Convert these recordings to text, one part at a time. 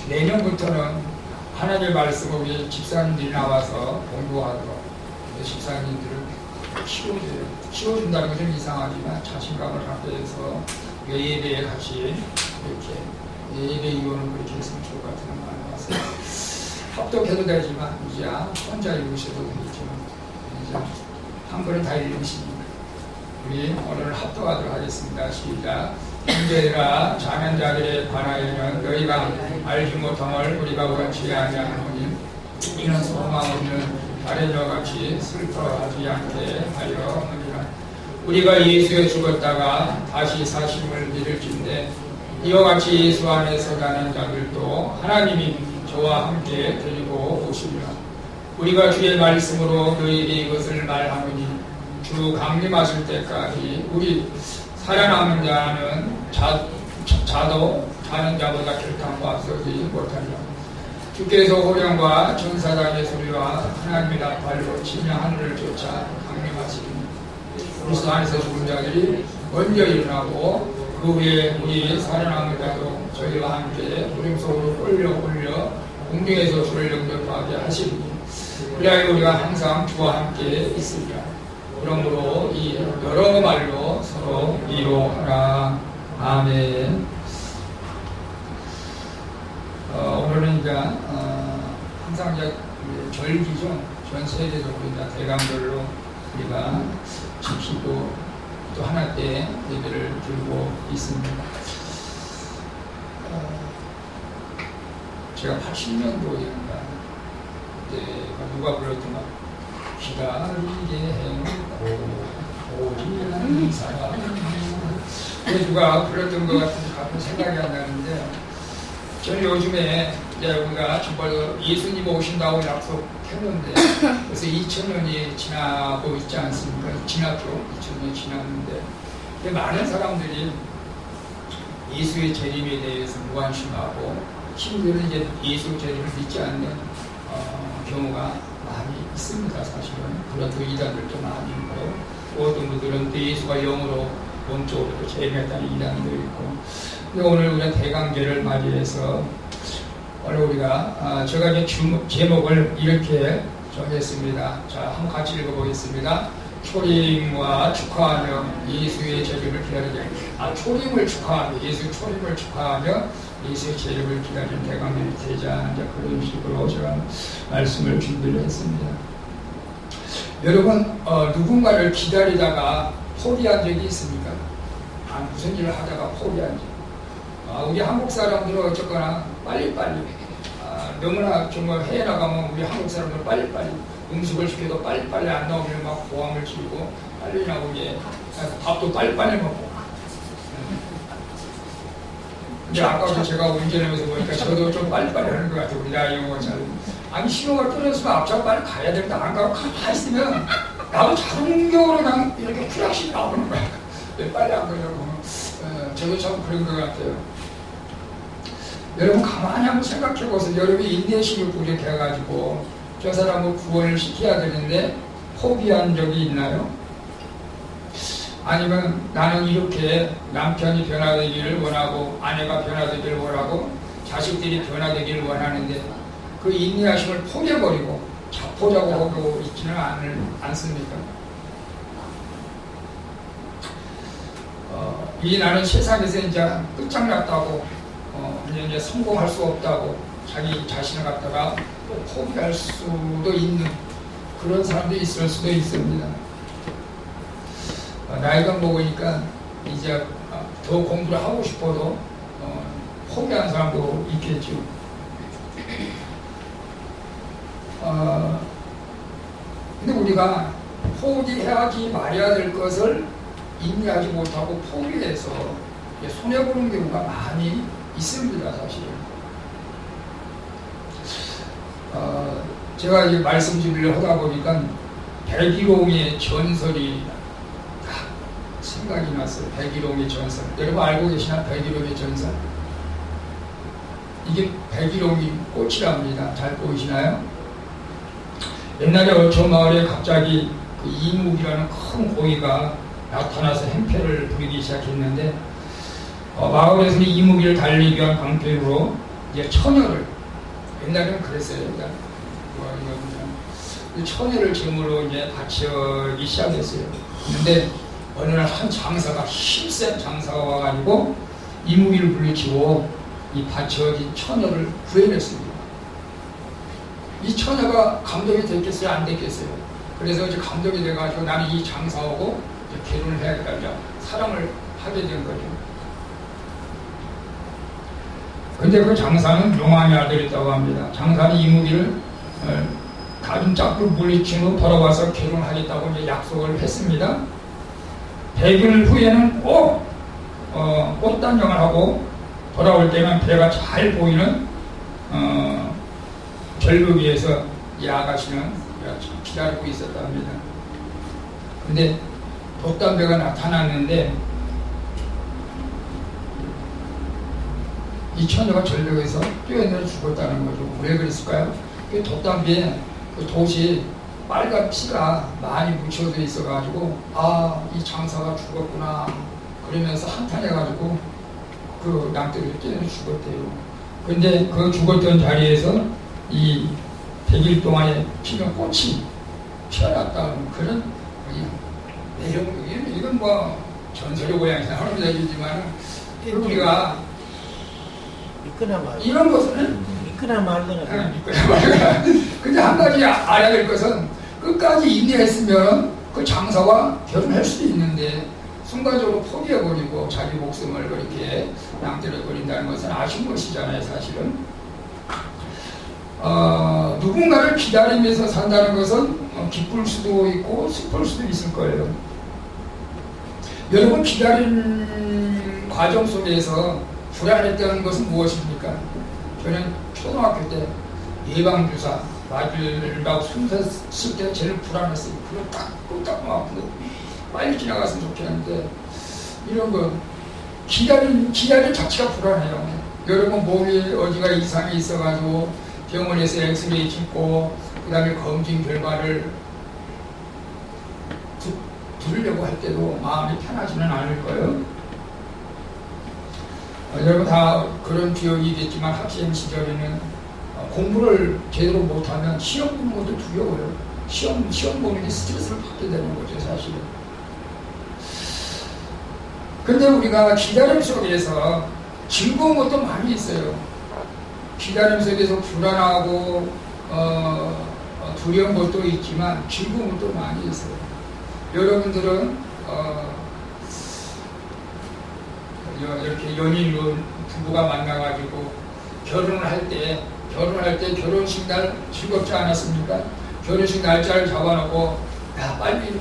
내년부터는 하나님의 말씀을 우리 집사님들이 나와서 공부하도록 집사님들을 키워준다는 건 좀 이상하지만 자신감을 갖게 해서 예배에 같이 이렇게 예배 이원을 그렇게 했으면 좋을 것 같은 마음이 왔어요. 합독해도 되지만 이제 혼자 읽으셔도 되겠지만 이제 한 번에 다 읽으시니까 우리 오늘 합독하도록 하겠습니다. 시작. 형제들아 자는 자들에 관하여는 너희가 알지 못함을 우리가 원치 아니하노니 이는 소망 없는 아래와 같이 슬퍼하지 않게 하려 하니라. 우리가 예수에 죽었다가 다시 사심을 믿을진데 이와 같이 예수 안에서 가는 자들도 하나님이 저와 함께 데리고 오시리라. 우리가 주의 말씀으로 너희에게 이것을 말하노니 주 강림하실 때까지 우리 살아남은 자는 자도 자는 자보다 결탄과 앞서지 못하리라. 주께서 호령과 전사단의 소리와 하나님의 나팔로 지냐 하늘을 쫓아 강림하시리니 그리스도 안에서 죽은 자들이 먼저 일어나고 그 후에 우리 살아남은 자도 저희와 함께 구름 속으로 올려 공중에서 주를 영접하게 하시리니 그리하여 우리가 항상 주와 함께 있으리라. 그러므로 이 여러 말로 서로 위로하라. 아멘. 오늘은 이제 항상 이제 절기죠. 전 세계적으로 이제 대강절로 우리가 지키고 또 하나 때 예배를 드리고 있습니다. 제가 80년도였는가 그때 누가 불렀더만 기다리게 해놓고 오리라는 사람 누가 불렀던 것 같은데 가끔 생각이 안 나는데 저는 요즘에 이제 우리가 정말 예수님 오신다고 약속했는데 그래서 2000년이 지나고 있지 않습니까? 지났죠. 2000년이 지났는데 많은 사람들이 예수의 재림에 대해서 무관심하고 심지어는 이제 예수 재림을 믿지 않는 경우가 많이 있습니다. 사실은 그렇고 이단들도 많이 있고 어떤 분들은 또 예수가 영으로 몸쪽으로 재림했다는 이단도 있고 오늘 우리가 대강절을 맞이해서 오늘 우리가 제가 이제 제목을 이렇게 정했습니다. 자, 한번 같이 읽어보겠습니다. 초림과 축하하며 예수의 재림을 기다리자. 초림을 축하하며 예수 초림을 축하하며 예수의 재림을 기다리는 대강절이 되자. 그런 식으로 제가 말씀을 준비를 했습니다. 여러분 누군가를 기다리다가 포기한 적이 있습니까? 무슨 일을 하다가 포기한 적. 우리 한국 사람들은 어쨌거나 빨리빨리 너무나 정말 해외 나가면 우리 한국 사람들은 빨리빨리 음식을 시켜도 빨리빨리 안 나오면 막 고함을 치고 빨리 나오게 밥도 빨리빨리 먹고. 근데 아까도 제가 운전하면서 보니까 저도 좀 빨리빨리 하는 것 같아요. 우리 나이 잘. 신호가 끊었으면 앞차가 빨리 가야 된다. 안 가고 가만히 있으면 나도 자동적으로 그냥 이렇게 후락씩 나오는 거야. 왜 빨리 안 가려고. 저도 참 그런 것 같아요. 여러분 가만히 한번 생각해보세요. 여러분이 인내심을 부족해가지고 저 사람을 구원을 시켜야 되는데 포기한 적이 있나요? 아니면 나는 이렇게 남편이 변화되기를 원하고 아내가 변화되기를 원하고 자식들이 변화되기를 원하는데 그 인내하심을 포기해버리고 자포자고 하고 있지는 않습니까? 이 나는 세상에서 이제 끝장났다고 이제 성공할 수 없다고 자기 자신을 갖다가 또 포기할 수도 있는 그런 사람도 있을 수도 있습니다. 나이가 먹으니까 이제 더 공부를 하고 싶어도 포기한 사람도 있겠죠. 근데 우리가 포기하지 말아야 될 것을 인내하지 못하고 포기해서 손해보는 경우가 많이 있습니다. 사실 제가 이 말씀 준비를 하다 보니까 백일홍의 전설이 생각이 났어요. 백일홍의 전설. 여러분 알고 계시나? 백일홍의 전설. 이게 백일홍이 꽃이랍니다. 잘 보이시나요? 옛날에 어촌 마을에 갑자기 그 이묵이라는 큰 고기가 나타나서 행패를 부리기 시작했는데 마을에서는 이무기를 달리기 위한 방편으로 이제 처녀를, 옛날에는 그랬어요. 그러니까 이 처녀를 제물로 이제 바치기 시작했어요. 근데 어느 날 한 장사가, 힘센 장사가 와가지고 이무기를 물리치고 이 바쳐진 처녀를 구해냈습니다. 이 처녀가 감동이 됐겠어요? 안 됐겠어요? 그래서 이제 감동이 돼가지고 나는 이 장사하고 이제 결혼을 해야겠다. 이제 사랑을 하게 된 거죠. 근데 그 장사는 용왕의 아들이었다고 합니다. 장사는 이무기를 가진 짝을 물리친 후 돌아와서 결혼하겠다고 이제 약속을 했습니다. 100일 후에는 꼭 꽃단장을 하고 돌아올 때는 배가 잘 보이는 절벽 위에서 이 아가씨는 기다리고 있었답니다. 근데 돛담배가 나타났는데 이 처녀가 절벽에서 뛰어내려 죽었다는 거죠. 왜 그랬을까요? 그 돛담배에 그 돛이 빨간 피가 많이 묻혀져 있어가지고 이 장사가 죽었구나 그러면서 한탄해가지고 그 낭떠러지에 뛰어내려 죽었대요. 근데 그 죽었던 자리에서 이 100일 동안에 피는 꽃이 피어났다는 그런 내용, 이건 뭐 전설의 고향에서 하는 얘기지만 우리가 이런 것은 미끄나 말거나 근데 한 가지 알아야 될 것은 끝까지 인내했으면 그 장사와 결혼할 수도 있는데 순간적으로 포기해버리고 자기 목숨을 그렇게 낭떠러버린다는 것은 아쉬운 것이잖아요. 사실은 누군가를 기다리면서 산다는 것은 기쁠 수도 있고 슬플 수도 있을 거예요. 여러분 기다리는 과정 속에서 불안했다는 것은 무엇입니까? 저는 초등학교 때 예방주사 맞으려고 숨었을 때 제일 불안했어요. 그거 딱 아프고 빨리 지나갔으면 좋겠는데 이런 거 기다리는 자체가 불안해요. 여러분 몸에 어디가 이상이 있어가지고 병원에서 엑스레이 찍고 그 다음에 검진 결과를 들으려고 할 때도 마음이 편하지는 않을 거예요. 여러분 다 그런 기억이 있겠지만 학생 시절에는 공부를 제대로 못하면 시험 보는 것도 두려워요. 시험 보는 게 스트레스를 받게 되는 거죠, 사실은. 근데 우리가 기다림 속에서 즐거운 것도 많이 있어요. 기다림 속에서 불안하고 두려운 것도 있지만 즐거운 것도 많이 있어요. 여러분들은 이렇게 연인 부부가 만나가지고 결혼을 할 때 결혼식 날 즐겁지 않았습니까? 결혼식 날짜를 잡아놓고 야 빨리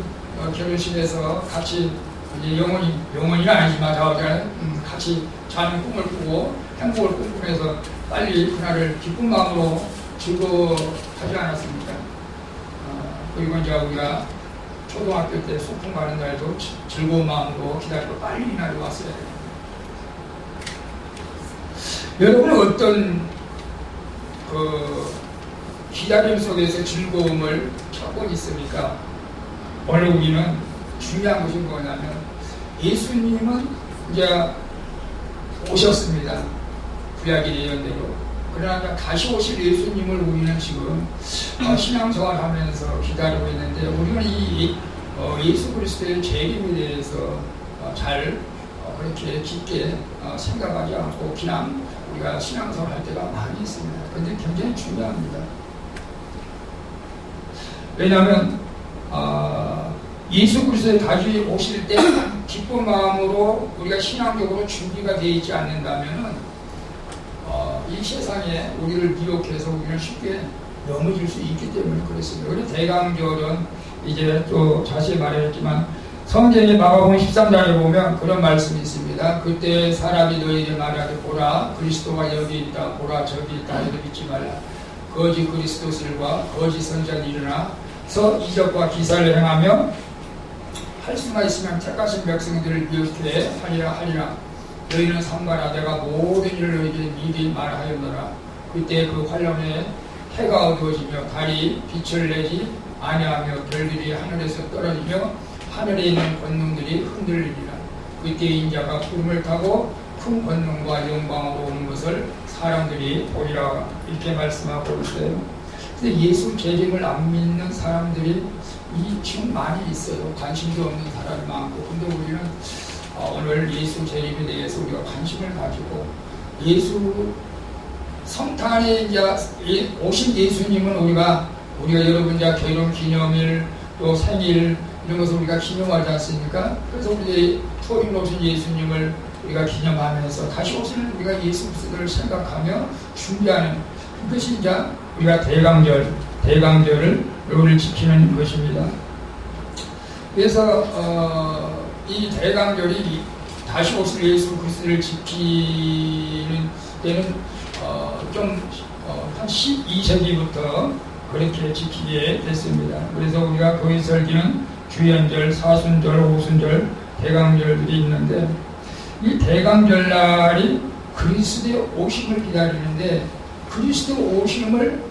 결혼식에서 같이 이제 영원히는 아니지만 같이 자는 꿈을 꾸고 행복을 꿈꾸면서 빨리 그날을 기쁜 마음으로 즐거워하지 않았습니까? 그리고 이제 우리가 초등학교 때 소풍 가는 날도 즐거운 마음으로 기다리고 빨리 이 날이 왔어야 돼요. 여러분은 어떤 기다림 속에서 즐거움을 찾고 있습니까? 오늘 우리는 중요한 것이 뭐냐면 예수님은 이제 오셨습니다. 구약의 예언대로. 그러나 다시 오실 예수님을 우리는 지금 신앙생활하면서 기다리고 있는데 우리는 이 예수 그리스도의 재림에 대해서 잘 그렇게 깊게 생각하지 않고 그냥 우리가 신앙생활 할 때가 많이 있습니다. 그런데 굉장히 중요합니다. 왜냐하면 예수 그리스도의 다시 오실 때 기쁜 마음으로 우리가 신앙적으로 준비가 되어 있지 않는다면은 이 세상에 우리를 미혹해서 우리는 쉽게 넘어질 수 있기 때문에 그렇습니다. 그래서 대강절은 이제 또 자세히 말했지만 성경의 마가복음 13장에 보면 그런 말씀이 있습니다. 그때 사람이 너희에게 말하되 보라 그리스도가 여기 있다 보라 저기 있다 이를 믿지 말라. 거짓 그리스도들과 거짓 선자들이 일어나서 이적과 기사를 행하며 할 수만 있으면 택하신 백성들을 미혹해 하리라. 너희는 삼가라. 내가 모든 일을 너희에게 미리 말하였노라. 그때 그 환란에 해가 어두워지며 달이 빛을 내지 아니하며 별들이 하늘에서 떨어지며 하늘에 있는 권능들이 흔들리리라. 그때 인자가 구름을 타고 큰 권능과 영광으로 오는 것을 사람들이 보리라 이렇게 말씀하고 있어요. 근데 예수 재림을 안 믿는 사람들이 지금 많이 있어요. 관심도 없는 사람이 많고. 근데 우리는 오늘 예수 재림에 대해서 우리가 관심을 가지고 예수 성탄에 이제 오신 예수님은 우리가 여러분 이제 결혼 기념일 또 생일 이런 것을 우리가 기념하지 않습니까? 그래서 우리 토요일 오신 예수님을 우리가 기념하면서 다시 오시는 우리가 예수 그리스도를 생각하며 준비하는 그것이 이제 우리가 대강절을 오늘 지키는 것입니다. 그래서 이 대강절이 다시 오실 예수 그리스도를 지키는 때는 한 12세기부터 그렇게 지키게 됐습니다. 그래서 우리가 거기설기는 주연절, 사순절, 오순절, 대강절들이 있는데 이 대강절날이 그리스도의 오심을 기다리는데 그리스도 오심을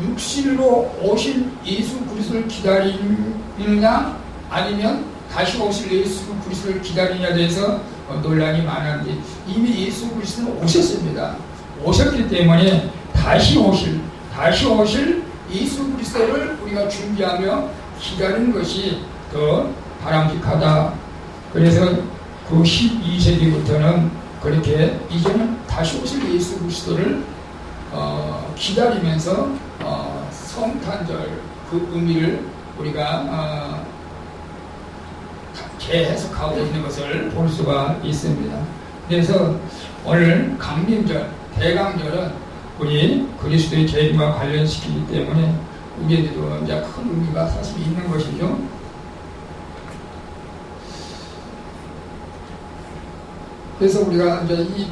육신으로 오신 예수 그리스도를 기다리느냐 아니면 다시 오실 예수 그리스도를 기다리느냐에 대해서 논란이 많았는데 이미 예수 그리스도는 오셨습니다. 오셨기 때문에 다시 오실 예수 그리스도를 우리가 준비하며 기다리는 것이 더 바람직하다. 그래서 그 12세기부터는 그렇게 이제는 다시 오실 예수 그리스도를 기다리면서 성탄절 그 의미를 우리가 재해석하고 있는 것을 볼 수가 있습니다. 그래서 오늘 강림절, 대강절은 우리 그리스도의 재림과 관련시키기 때문에 우리에게도 이제 큰 의미가 사실 있는 것이죠. 그래서 우리가 이제 이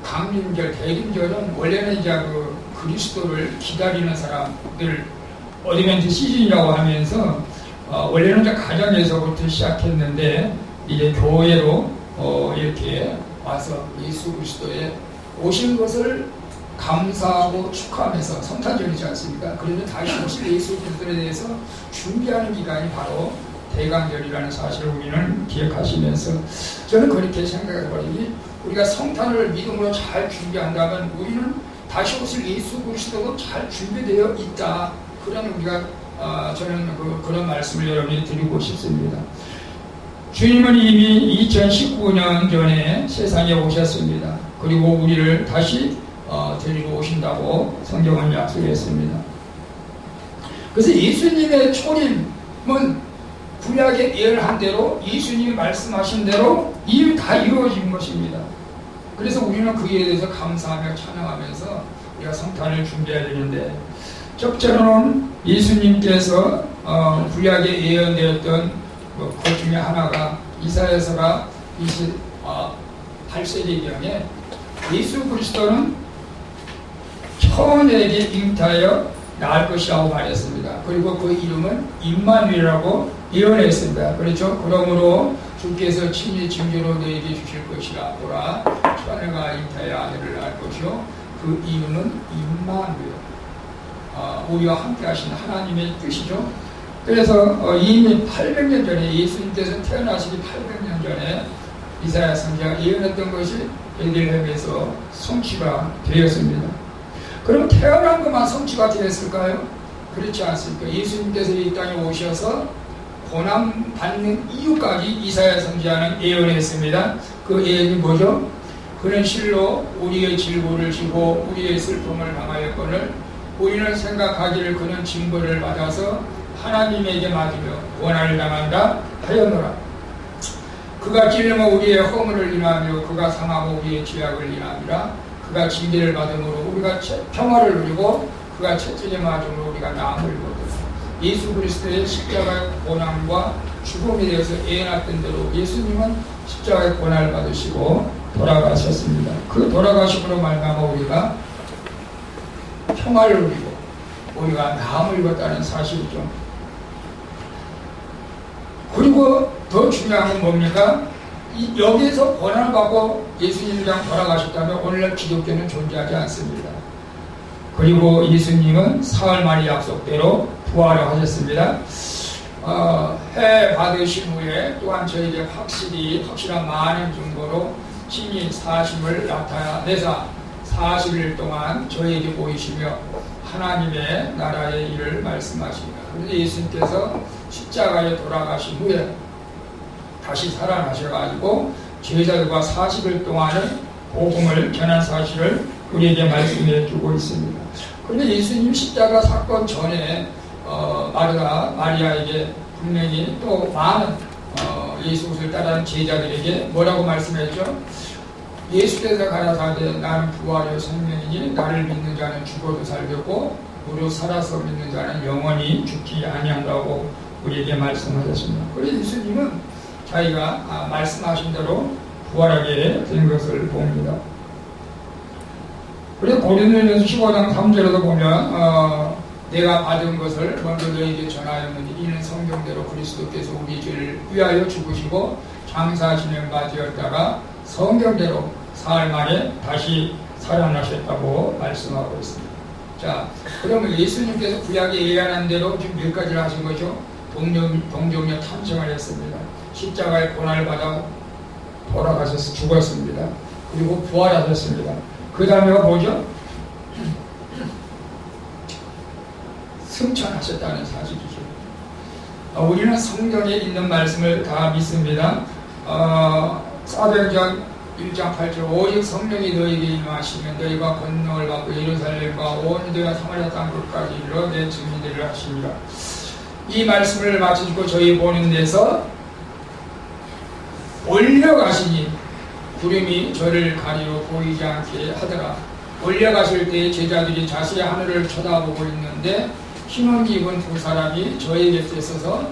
강림절, 대림절은 원래는 이제 그 그리스도를 기다리는 사람들 어드벤트 시즌이라고 하면서 원래는 이제 가정에서부터 시작했는데 이제 교회로 이렇게 와서 예수 그리스도의 오신 것을 감사하고 축하하면서 성탄절이지 않습니까? 그러면 다시 오실 예수 그리스도에 대해서 준비하는 기간이 바로 대강절이라는 사실을 우리는 기억하시면서 저는 그렇게 생각해버리니 우리가 성탄을 믿음으로 잘 준비한다면 우리는 다시 오실 예수 그리스도도 잘 준비되어 있다. 그런 우리가 저는 그런 말씀을 여러분이 드리고 싶습니다. 주님은 이미 2019년 전에 세상에 오셨습니다. 그리고 우리를 다시 데리러 오신다고 성경은 약속했습니다. 그래서 예수님의 초림은 구약에 예언한 대로 예수님이 말씀하신 대로 이미 다 이루어진 것입니다. 그래서 우리는 그에 대해서 감사하며 찬양하면서 우리가 성탄을 준비해야 되는데 첫째로는 예수님께서 구약에 예언되었던 것 중에 하나가 이사야서가 28세기경에 예수 그리스도는 처녀에게 잉타하여 낳을 것이라고 말했습니다. 그리고 그 이름은 임마누엘이라고 예언했습니다. 그렇죠? 그러므로 주께서 친히 징조로 너에게 주실 것이라. 보라, 처녀가 잉타하여 아들을 낳을 것이요 그 이름은 임마누엘. 우리와 함께 하신 하나님의 뜻이죠. 그래서 이미 800년 전에 예수님께서 태어나시기 800년 전에 이사야 선지자가 예언했던 것이 베들레헴에서 성취가 되었습니다. 그럼 태어난 것만 성취가 되었을까요? 그렇지 않습니까? 예수님께서 이 땅에 오셔서 고난받는 이유까지 이사야 선지자는 예언했습니다. 그 예언이 뭐죠? 그는 실로 우리의 질고를 지고 우리의 슬픔을 당하였거늘 우리는 생각하기를 그는 징벌을 받아서 하나님에게 맞으며 고난을 당한다 하였노라. 그가 찔림어 우리의 허물을 인하며 그가 상하고 우리의 죄악을 인하니라. 그가 징계를 받음으로 우리가 평화를 누리고 그가 채찍에 맞음으로 우리가 나음을 얻었다. 예수 그리스도의 십자가의 고난과 죽음에 대해서 예언했던 대로 예수님은 십자가의 고난을 받으시고 돌아가셨습니다. 그 돌아가심으로 말미암아 우리가 평화를 누리고 우리가 나음을 입었다는 사실이죠. 그리고 더 중요한 건 뭡니까? 여기에서 고난을 받고 예수님이랑 돌아가셨다면 오늘날 기독교는 존재하지 않습니다. 그리고 예수님은 사흘 만에 약속대로 부활을 하셨습니다. 해 받으신 후에 또한 저에게 확실한 많은 증거로 친히 사심을 나타내사 40일 동안 저에게 보이시며 하나님의 나라의 일을 말씀하십니다. 그런데 예수님께서 십자가에 돌아가신 후에 다시 살아나셔가지고 제자들과 40일 동안은 복음을 전한 사실을 우리에게 말씀해 주고 있습니다. 그런데 예수님 십자가 사건 전에 마리아에게 분명히 또 많은 예수를 따르는 제자들에게 뭐라고 말씀했죠? 예수께서 가라사대 나는 부활의 생명이니 나를 믿는 자는 죽어도 살겠고 무릇 살아서 믿는 자는 영원히 죽지 아니한다고 우리에게 말씀하셨습니다. 그래서 예수님은 자기가 말씀하신 대로 부활하게 된 것을 봅니다. 그래서 고린도전서 15장 3절에도 보면 내가 받은 것을 먼저 너에게 전하였느니 이는 성경대로 그리스도께서 우리 죄를 위하여 죽으시고 장사 진행 받으셨다가 성경대로 사흘 만에 다시 살아나셨다고 말씀하고 있습니다. 자, 그러면 예수님께서 구약에 예언한 대로 지금 몇 가지를 하신 거죠? 동정녀 탄생을 했습니다. 십자가에 고난을 받아 돌아가셔서 죽었습니다. 그리고 부활하셨습니다. 그 다음에가 뭐죠? 승천하셨다는 사실이죠. 우리는 성경에 있는 말씀을 다 믿습니다. 사도행전 1장 8절 오직 성령이 너에게 임하시면 너희가 권능을 받고 예루살렘과 온 유대와 사마리아 땅 끝까지 이르러 내 증인들을 하시니라. 이 말씀을 마치고 저희 보는 데서 올려가시니 구름이 저를 가리로 보이지 않게 하더라. 올려가실 때 제자들이 자세히 하늘을 쳐다보고 있는데 흰옷 입은 두 사람이 저희 곁에 서서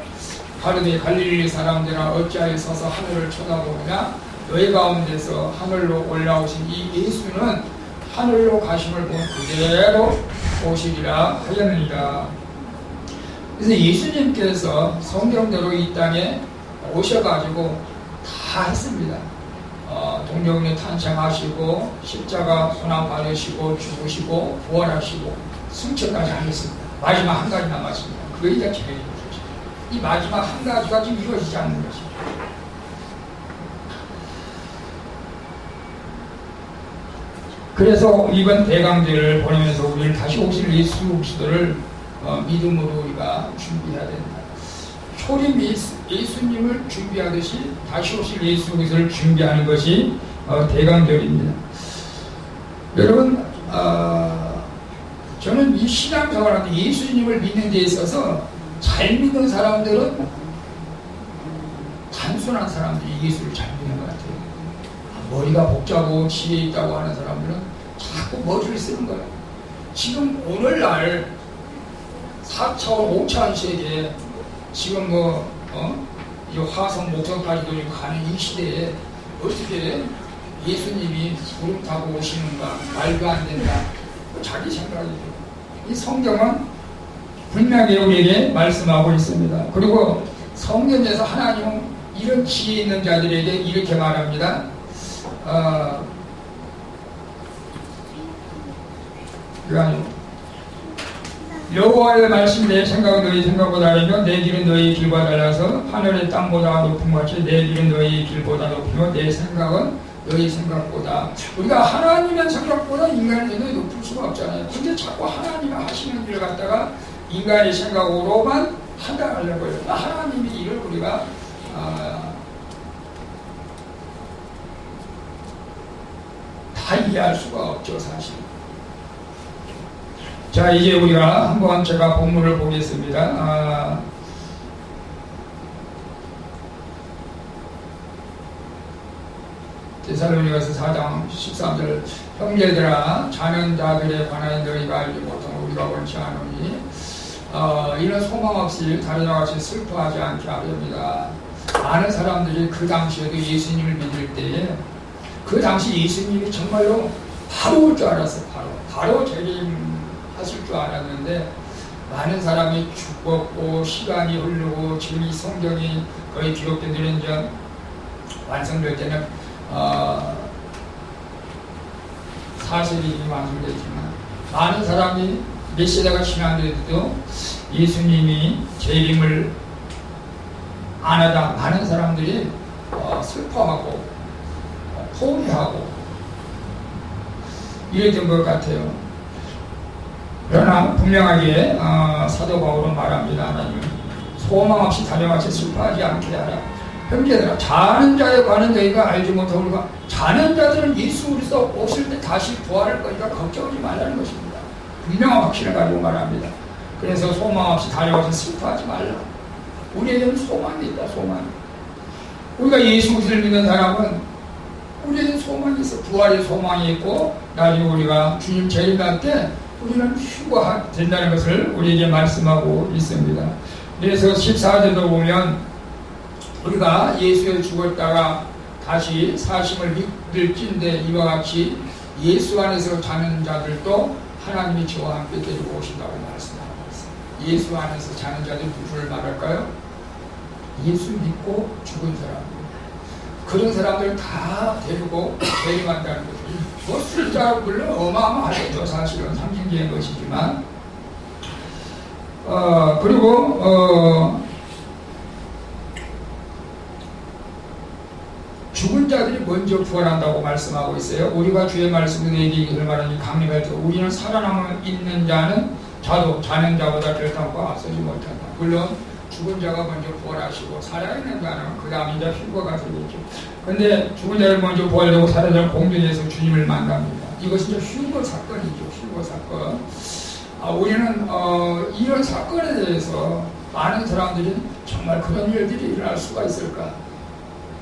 가르되 갈릴리 사람들아 어찌하여 서서 하늘을 쳐다보느냐 너희 가운데서 하늘로 올라오신 이 예수는 하늘로 가심을 본 그대로 오시리라 하였느니라. 그래서 예수님께서 성경대로 이 땅에 오셔가지고 다 했습니다. 동정녀 탄생하시고 십자가 고난 받으시고 죽으시고 부활하시고 승천까지 하셨습니다. 마지막 한 가지 남았습니다. 그게 이제 제일 중요하죠. 이 마지막 한 가지가 지금 이루어지지 않는 것이죠. 그래서 이번 대강제를 보내면서 우리는 다시 오실 예수 그리스도를 믿음으로 우리가 준비해야 된다. 초림 예수님을 준비하듯이 다시 오실 예수 그리스도를 준비하는 것이 대강절입니다. 여러분, 저는 이 신앙생활하는데 예수님을 믿는 데 있어서 잘 믿는 사람들은 단순한 사람들이 예수를 잘 믿는 것 같아요. 머리가 복잡하고 지혜 있다고 하는 사람들은 자꾸 머리를 쓰는 거예요. 지금 오늘날 4차원 5차원 세계 지금 이 화성 목성까지도 가는 이 시대에 어떻게 예수님이 구름 타고 오시는가 말도 안 된다. 자기 생각이죠. 이 성경은 분명히 우리에게 말씀하고 있습니다. 그리고 성경에서 하나님은 이런 지혜 있는 자들에게 이렇게 말합니다. 여호와의 말씀 내 생각은 너희 생각보다 다르며 내 길은 너희 길보다 달라서 하늘의 땅보다 높은 것 같이 내 길은 너희 길보다 높으며 내 생각은 너희 생각보다. 우리가 하나님의 생각보다 인간의 생각이 높을 수가 없잖아요. 근데 자꾸 하나님이 하시는 일을 갖다가 인간의 생각으로만 판단하려고 해요. 하나님의 일을 우리가 다 이해할 수가 없죠, 사실. 자, 이제 우리가 한번 제가 본문을 보겠습니다. 데살로니가서 4장 13절 형제들아 자는 자들에 관하여 너희가 알지 못하고 우리가 원치 않으니 이는 소망 없이 다른 와 같이 슬퍼하지 않게 하렵니다. 많은 사람들이 그 당시에도 예수님을 믿을 때에 그 당시 예수님이 정말로 바로 올 줄 알았어요. 바로 재림하실 줄 알았는데 많은 사람이 죽었고 시간이 흐르고 지금 이 성경이 거의 기록된 점 완성될 때는 40일이 완성됐지만 많은 사람이 몇 세대가 지났는데도 예수님이 재림을 안 하다 많은 사람들이 슬퍼하고 포기하고 이랬던 것 같아요. 그러나 분명하게 사도 바울은 말합니다. 하나님 소망 없이 다녀와서 슬퍼하지 않게 하라. 형제들아, 자는 자에 관한 너희가 알지 못하오리가. 자는 자들은 예수 그리스도 오실 때 다시 부활할 거니까 걱정하지 말라는 것입니다. 분명한 확신을 가지고 말합니다. 그래서 소망 없이 다녀와서 슬퍼하지 말라. 우리에게는 소망이 있다. 소망. 우리가 예수 그리스도를 믿는 사람은 우리에게는 소망이 있어. 부활의 소망이 있고 나중에 우리가 주님 재림할 때 우리는 휴가 된다는 것을 우리에게 말씀하고 있습니다. 그래서 14절도 보면 우리가 예수에 죽었다가 다시 사심을 믿을 찐데 이와 같이 예수 안에서 자는 자들도 하나님이 저와 함께 데리고 오신다고 말씀하고 있습니다. 예수 안에서 자는 자들 누구를 말할까요? 예수 믿고 죽은 사람들. 그런 사람들 다 데리고 재림한다는 거죠. 뭐 술자로 물론 어마어마하겠죠. 사실은 상징적인 것이지만 그리고 죽은 자들이 먼저 부활한다고 말씀하고 있어요. 우리가 주의 말씀을 내게 이것을 말하니 강림할 때 우리는 살아남아 있는 자는 자는 자보다 결단코 앞서지 못한다. 물론 죽은 자가 먼저 부활하시고 살아있는 자는 그 다음 이제 휴거가 되겠죠. 근데 죽은 자를 먼저 부활되고 살아난 공중에서 주님을 만납니다. 이것이 이제 휴거 사건이죠. 휴거 사건. 우리는 이런 사건에 대해서 많은 사람들이 정말 그런 일들이 일어날 수가 있을까?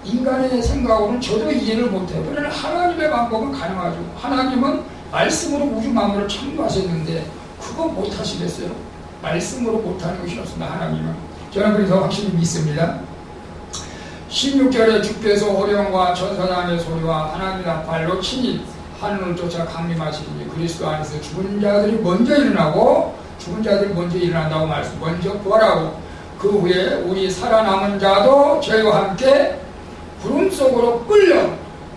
인간의 생각으로는 저도 이해를 못해요. 그러나 하나님의 방법은 가능하죠. 하나님은 말씀으로 우주 만물을 창조하셨는데 그거 못하시겠어요? 말씀으로 못하는 것이 없습니다. 하나님은. 저는 그래서 확실히 믿습니다. 16절에 주께서 호령과 천사장의 소리와 하나님의 나팔로 친히 하늘을 쫓아 강림하시니 그리스도 안에서 죽은 자들이 먼저 일어나고 죽은 자들이 먼저 일어난다고 말씀. 먼저 부활하고 그 후에 우리 살아남은 자도 저희와 함께 구름 속으로 끌려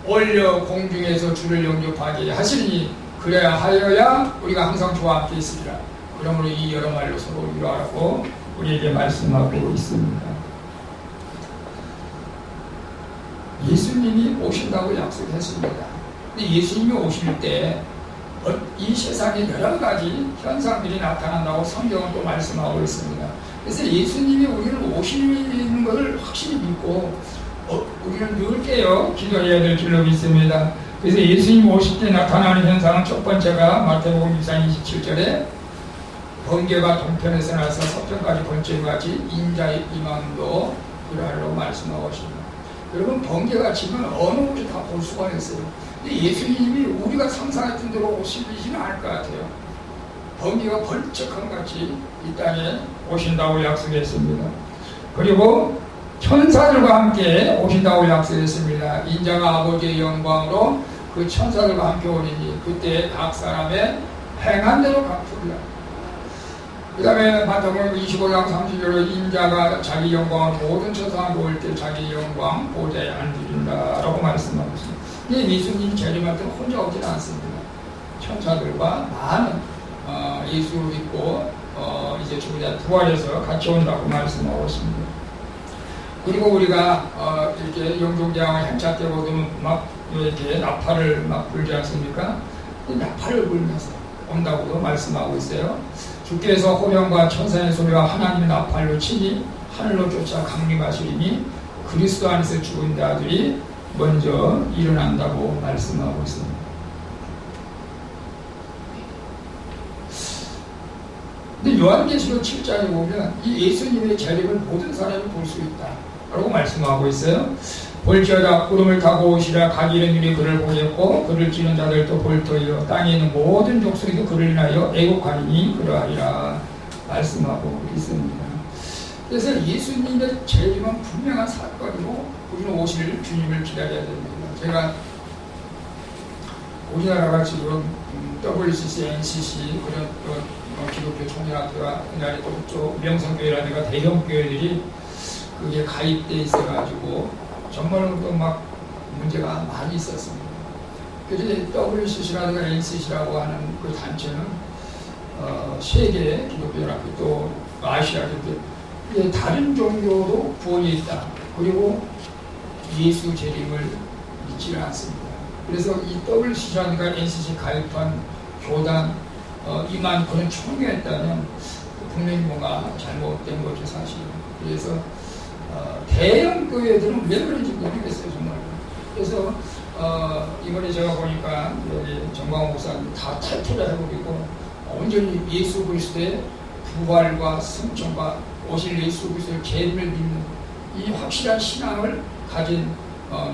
올려 공중에서 주를 영접하게 하시니 그래야 하여야 우리가 항상 저와 함께 있으리라. 그러므로 이 여러 말로 서로 위로하라고 우리에게 말씀하고 있습니다. 예수님이 오신다고 약속했습니다. 근데 예수님이 오실 때 이 세상에 여러 가지 현상들이 나타난다고 성경은 또 말씀하고 있습니다. 그래서 예수님이 우리를 오시는 것을 확실히 믿고 우리는 늘 깨어 기도해야 될 줄로 믿습니다. 그래서 예수님 오실 때 나타나는 현상은 첫 번째가 마태복음 24장 27절에 번개가 동편에서 나서 서편까지 번쩍같이 인자의 임함도 그러하라고 말씀하고 있습니다. 여러분 번개가 치면 어느 곳에 다 볼 수가 있어요. 근데 예수님이 우리가 상상했던 대로 오시지는 않을 것 같아요. 번개가 번쩍한 같이 이 땅에 오신다고 약속했습니다. 그리고 천사들과 함께 오신다고 약속했습니다. 인자가 아버지의 영광으로 그 천사들과 함께 오리니 그때 각 사람의 행한 대로 갚으리라. 그 다음에 마태복음 25장 30절로 인자가 자기 영광을 모든 천사가 모일 때 자기 영광 보좌에 앉으린다라고 말씀하고 있습니다. 근데 예수님 재림할 때는 혼자 오지는 않습니다. 천사들과 많은 예수를 믿고 이제 죽은 자 부활해서 같이 온다고 말씀하고 있습니다. 그리고 우리가 이렇게 영종대왕을 행차 때 보면 막 이렇게 나팔을 막 불지 않습니까? 나팔을 불면서 온다고도 말씀하고 있어요. 주께서 호령과 천사의 소리와 하나님의 나팔로 치니 하늘로 쫓아 강림하시리니 그리스도 안에서 죽은 자들이 먼저 일어난다고 말씀하고 있습니다. 근데 요한계시록 7장에 보면 이 예수님의 재림을 모든 사람이 볼 수 있다 라고 말씀하고 있어요. 볼지어다 구름을 타고 오시라 가기는 일이 그를 보겠고 그를 찌는 자들도 볼 터이요 땅에 있는 모든 족속에도 그를 인하여 애곡하리니 그러하리라 말씀하고 있습니다. 그래서 예수님의 재림은 분명한 사건이고 우리는 오실 주님을 기다려야 됩니다. 제가 우리나라가 지금 WCC, NCC 그런 기독교 총연합회와 옛날에 또 명성교회라든가 대형교회들이 그게 가입돼 있어가지고 정말로 막 문제가 많이 있었습니다. 그래서 WCC라든가 NCC라고 하는 그 단체는 세계 기독교연합회 또 아시아 기독교 다른 종교도 구원이 있다. 그리고 예수 재림을 믿지는 않습니다. 그래서 이 WCC라든가 NCC 가입한 교단 이만 그런 총회했다면 분명히 뭔가 잘못된 거죠, 사실. 그래서 대형 교회들은 왜 그런지 모르겠어요, 정말. 그래서 이번에 제가 보니까 여기 정광호 목사님 다 탈퇴를 해버리고 온전히 예수 그리스도의 부활과 승천과 오실 예수 그리스도의 계획을 믿는 이 확실한 신앙을 가진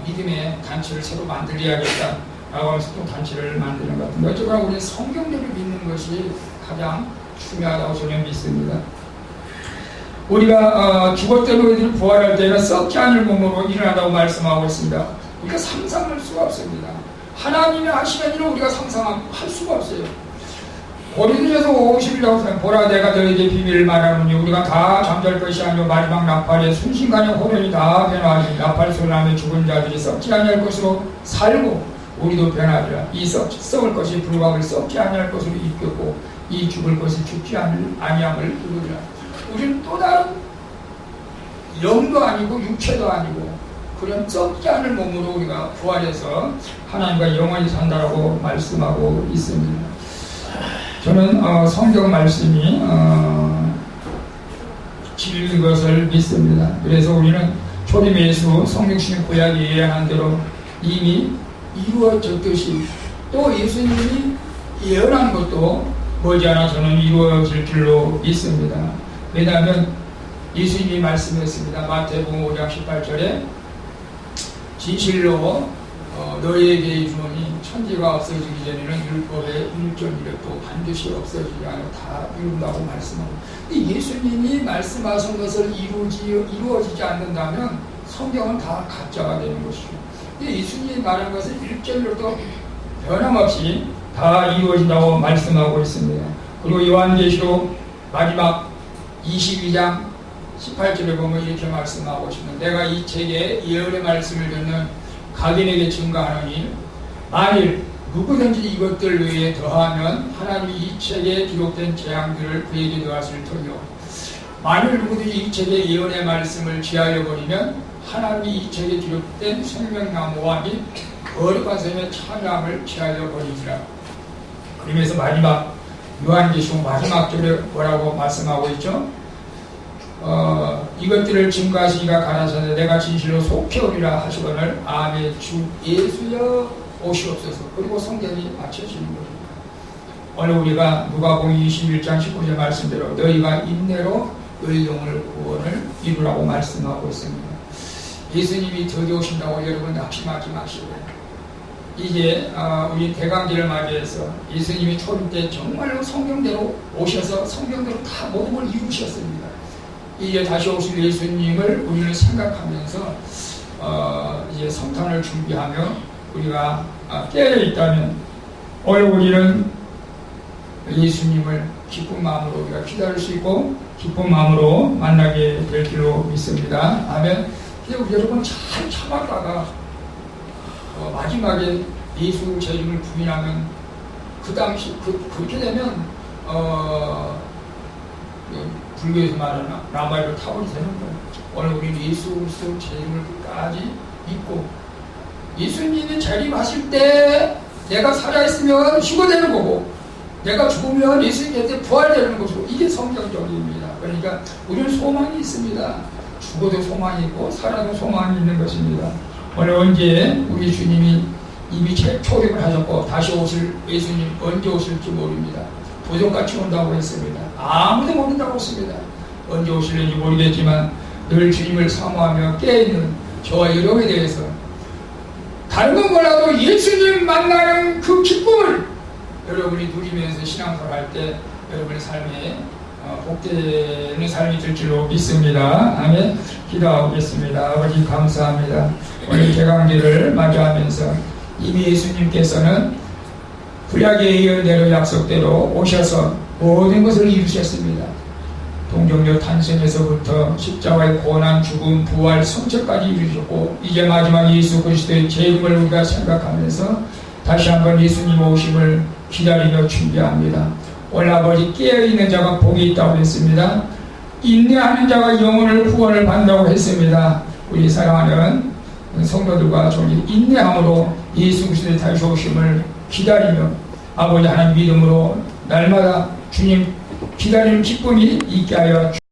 믿음의 단체를 새로 만들어야겠다라고 하면서 또 단체를 만드는 것 같은데, 어쩌거나 우리는 성경대로 믿는 것이 가장 중요하다고 저는 믿습니다. 우리가 죽었던 너희들이 부활할 때는 썩지 않을 몸으로 일어난다고 말씀하고 있습니다. 우리가 상상할 수가 없습니다. 하나님이 하시는 일을 우리가 상상할 수가 없어요. 고린도전서 51장 보라 내가 너희에게 비밀을 말하노니 우리가 다 잠잘 것이 아니오 마지막 나팔에 순식간에 호련이 다 변화하니 나팔 소리나며 죽은 자들이 썩지 아니할 것으로 살고 우리도 변하리라. 이 썩을 것이 불과하게 썩지 아니할 것으로 입혔고 이 죽을 것이 죽지 아니함을 이루리라. 우리는 또 다른 영도 아니고 육체도 아니고 그런 썩지 않을 몸으로 우리가 부활해서 하나님과 영원히 산다라고 말씀하고 있습니다. 저는 성경 말씀이 진리인 것을 믿습니다. 그래서 우리는 초림 예수 성육신의 구약이 예언한 대로 이미 이루어졌듯이 또 예수님이 예언한 것도 머지않아 저는 이루어질 줄로 믿습니다. 왜냐하면 예수님이 말씀했습니다. 마태복음 5장 18절에 진실로 너희에게 이르노니 천지가 없어지기 전에는 율법의 1.1도 반드시 없어지지 않고 다 이룬다고 말씀하고, 예수님이 말씀하신 것을 이루어지지 않는다면 성경은 다 가짜가 되는 것이죠. 예수님이 말한 것은 1.1도 변함없이 다 이루어진다고 말씀하고 있습니다. 그리고 요한계시록 마지막 22장 18절에 보면 이렇게 말씀하고 있습니다. 내가 이 책에 예언의 말씀을 듣는 각인에게 증거하노니 만일 누구든지 이것들 외에 더하면 하나님이 이 책에 기록된 재앙들을 그에게 더하실 터이요 만일 누구든지 이 책에 예언의 말씀을 제하여 버리면 하나님이 이 책에 기록된 생명나무와 및 거룩한 샘의 참여함을 제하여 버리리라. 그러면서 마지막 요한계시록 마지막 절에 뭐라고 말씀하고 있죠? 이것들을 증거하시기가 가라사대 내가 진실로 속히 오리라 하시거늘 아멘 주 예수여 오시옵소서. 그리고 성경이 맞춰지는 겁니다. 오늘 우리가 누가복음 21장 19절 말씀대로 너희가 인내로 너희 영혼을 구원을 이루라고 말씀하고 있습니다. 예수님이 드디 오신다고 여러분 낙심하지 마시고, 이제 우리 대강제를 맞이해서 예수님이 초림 때 정말로 성경대로 오셔서 성경대로 다 모든 걸 이루셨습니다. 이제 다시 오실 예수님을 우리는 생각하면서 이제 성탄을 준비하며 우리가 깨어있다면 오늘 우리는 예수님을 기쁜 마음으로 우리가 기다릴 수 있고 기쁜 마음으로 만나게 될 줄로 믿습니다. 아멘. 여러분 잘 참았다가 마지막에 예수 재림을 부인하면 그 당시 그렇게 되면 불교에서 말하는 라마이로 타월이 되는 거예요. 오늘 우리는 예수 그리스도 재림을 끝까지 믿고 예수님이 재림하실 때 내가 살아있으면 휴거되는 거고 내가 죽으면 예수님한테 부활되는 것으로, 이게 성경적입니다. 그러니까 우리는 소망이 있습니다. 죽어도 소망이 있고 살아도 소망이 있는 것입니다. 오늘 언제 우리 주님이 이미 초림을 하셨고 다시 오실 예수님 언제 오실지 모릅니다. 도적같이 온다고 했습니다. 아무도 모른다고 했습니다. 언제 오실는지 모르겠지만 늘 주님을 사모하며 깨어있는 저와 여러분에 대해서 다른 건 몰라도 예수님 만나는 그 기쁨을 여러분이 누리면서 신앙생활 할 때 여러분의 삶에 복되는 삶이 될 줄로 믿습니다. 아멘. 기도하겠습니다. 아버지 감사합니다. 오늘 개강기를 맞이하면서 이미 예수님께서는 구약의 예언대로 약속대로 오셔서 모든 것을 이루셨습니다. 동정녀 탄생에서부터 십자가의 고난, 죽음, 부활, 성취까지 이루셨고 이제 마지막 예수 그리스도의 재림을 우리가 생각하면서 다시 한번 예수님 오심을 기다리며 준비합니다. 오늘 아버지 깨어있는 자가 복이 있다고 했습니다. 인내하는 자가 영혼을 구원을 받는다고 했습니다. 우리 사랑하는 성도들과 종이 인내함으로 예수 그리스도의 다시 오심을 기다리며 아버지 하나님 믿음으로 날마다 주님 기다리는 기쁨이 있게 하여